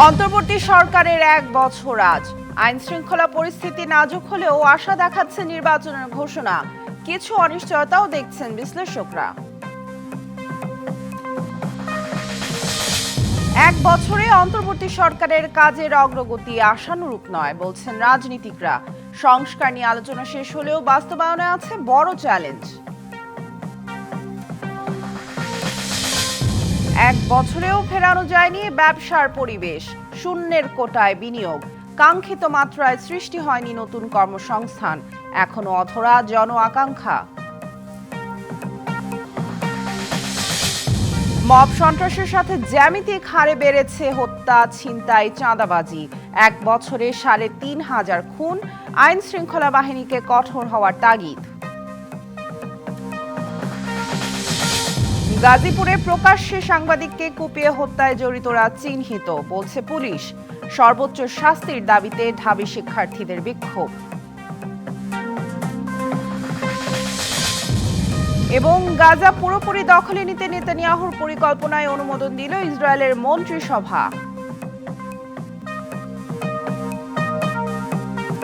অন্তর্বর্তী সরকারের ১ বছর আজ আইন শৃঙ্খলা পরিস্থিতি নাজুক হলেও আশা দেখাচ্ছে নির্বাচনের ঘোষণা। কিছু অনিশ্চয়তাও দেখছেন বিশ্লেষকরা। ১ বছরে অন্তর্বর্তী সরকারের কাজের অগ্রগতি আশানুরূপ নয় বলছেন রাজনীতিকরা। সংস্কার নিয়ে আলোচনা শেষ হলেও বাস্তবায়নে আছে বড় চ্যালেঞ্জ। ১ বছরেও ফেরানো যায়নি ব্যবসার পরিবেশ, শূন্যের কোটায় বিনিয়োগ, কাঙ্ক্ষিত মাত্রায় সৃষ্টি হয়নি নতুন কর্মসংস্থান, এখনো অধরা জন আকাঙ্ক্ষা। মব সন্ত্রাসের সাথে জ্যামিতিক হারে বেড়েছে হত্যা, ছিনতাই, চাঁদাবাজি। ১ বছরে ৩,৫০০ খুন, আইন শৃঙ্খলা বাহিনীকে কঠোর হওয়ার তাগিদ। গাজীপুরে প্রকাশ্যে সাংবাদিককে কুপিয়ে হত্যায় জড়িতরা চিহ্নিত বলছে পুলিশ। সর্বোচ্চ শাস্তির দাবিতে ঢাবি শিক্ষার্থীদের বিক্ষোভ। এবং গাজা পুরোপুরি দখলে নিতে নেতানিয়াহুর পরিকল্পনায় অনুমোদন দিল ইসরায়েলের মন্ত্রিসভা।